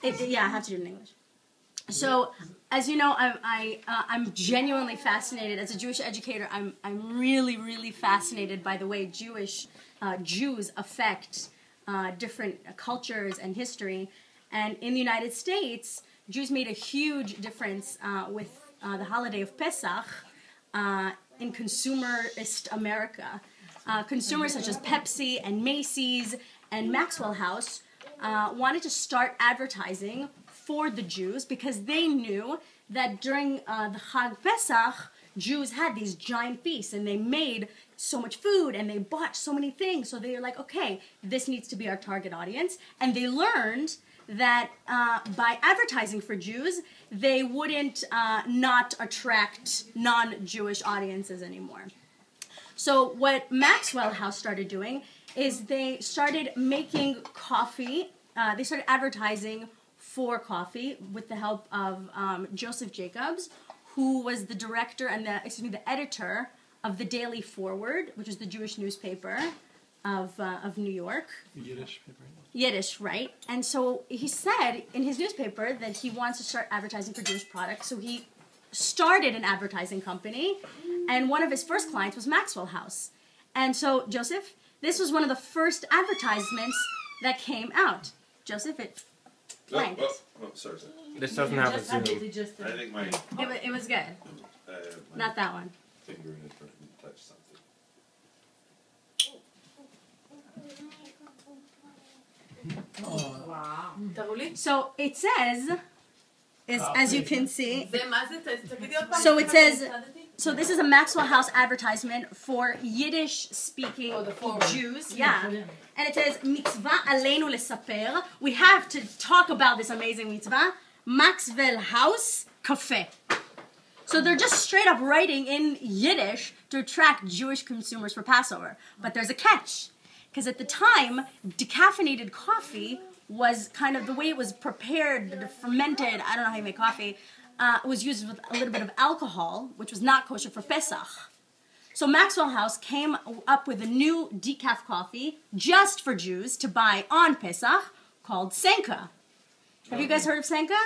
Yeah, I have to do it in English. So, as you know, I'm genuinely fascinated as a Jewish educator. I'm really, really fascinated by the way Jews affect different cultures and history. And in the United States, Jews made a huge difference with the holiday of Pesach in consumerist America. Consumers such as Pepsi and Macy's and Maxwell House wanted to start advertising for the Jews because they knew that during the Chag Pesach, Jews had these giant feasts and they made so much food and they bought so many things. So they were like, okay, this needs to be our target audience. And they learned that by advertising for Jews, they wouldn't not attract non-Jewish audiences anymore. So what Maxwell House started doing is they started making coffee. They started advertising for coffee with the help of Joseph Jacobs, who was the director and the editor of the Daily Forward, which is the Jewish newspaper of New York. Yiddish paper. Yiddish, right? And so he said in his newspaper that he wants to start advertising for Jewish products. So he started an advertising company, and one of his first clients was Maxwell House. And so, Joseph, this was one of the first advertisements that came out. Joseph, it blanked. Sorry. This doesn't have a zoom. I think my It was good. Not that one. finger in it touched something. Wow. So it says, as you can see, so it says, so this is a Maxwell House advertisement for Yiddish-speaking Jews. Yeah. And it says, mitzvah aleinu lesaper. We have to talk about this amazing mitzvah. Maxwell House Cafe. So they're just straight up writing in Yiddish to attract Jewish consumers for Passover. But there's a catch. Because at the time, decaffeinated coffee was kind of the way it was prepared, fermented, I don't know how you make coffee, was used with a little bit of alcohol, which was not kosher for Pesach. So Maxwell House came up with a new decaf coffee just for Jews to buy on Pesach called Senka. Have you guys heard of Senka?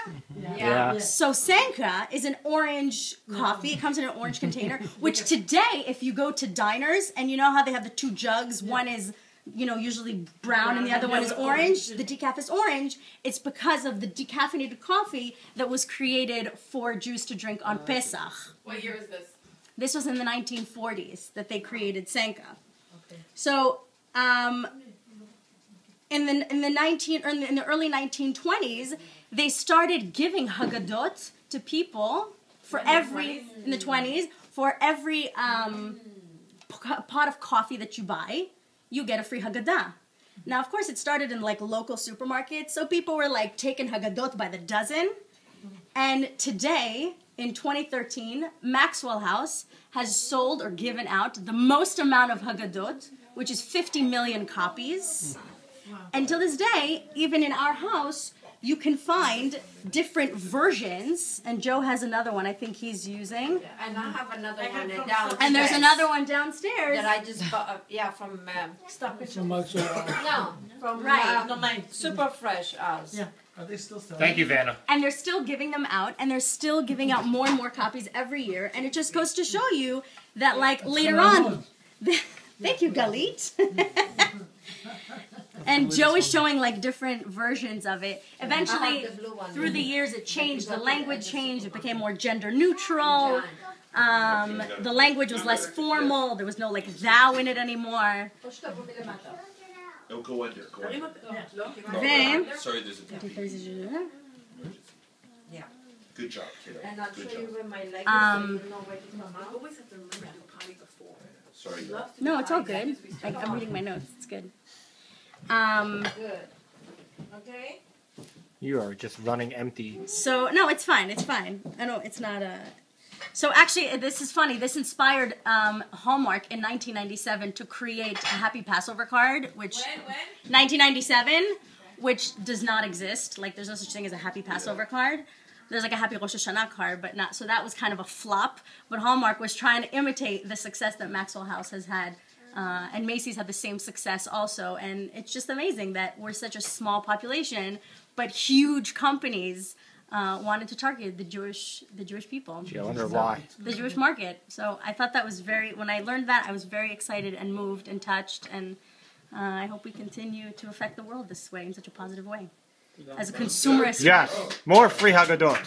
Yeah. So Senka is an orange coffee. It comes in an orange container, which today, if you go to diners, and you know how they have the two jugs, one is usually brown and the other one is orange. The decaf is orange. It's because of the decaffeinated coffee that was created for Jews to drink on Pesach. What year is this? This was in the 1940s that they created Senka. Okay. So in the early 1920s, they started giving Haggadot to people for every in the 20s for every pot of coffee that you buy. You get a free Haggadah. Now, of course, it started in like local supermarkets, so people were like taking Haggadot by the dozen. And today, in 2013, Maxwell House has sold or given out the most amount of Haggadot, which is 50 million copies. Wow. And to this day, even in our house, you can find different versions, and Joe has another one I think he's using. And I have another one downstairs. And there's another one downstairs. That I just bought, from... from Super Fresh House. Yeah. Are they still selling? Thank you, Vanna. And they're still giving them out, and they're still giving out more and more copies every year, and it just goes to show you that, like, later on... Thank you, Galit. And Joe is showing like different versions of it. Eventually, through the years, it changed. The language changed. It became more gender neutral. The language was less formal. There was no like thou in it anymore. No, go under. Sorry, there's a Yeah. Good job, kiddo. And I'll show you where my leg is. Always have to remember to do potty before. Sorry. No, it's all good. I'm reading my notes. It's good. Good. Okay. You are just running empty. So no, it's fine. It's fine. I know it's not a. So actually, this is funny. This inspired Hallmark in 1997 to create a Happy Passover card, which 1997, which does not exist. Like, there's no such thing as a Happy Passover card. There's like a Happy Rosh Hashanah card, but not. So that was kind of a flop. But Hallmark was trying to imitate the success that Maxwell House has had. And Macy's had the same success also. And it's just amazing that we're such a small population, but huge companies wanted to target the Jewish people. Gee, I wonder why. The Jewish market. So I thought that was when I learned that, I was very excited and moved and touched, and I hope we continue to affect the world this way, in such a positive way. As a consumerist. Yes, more free Haggadot.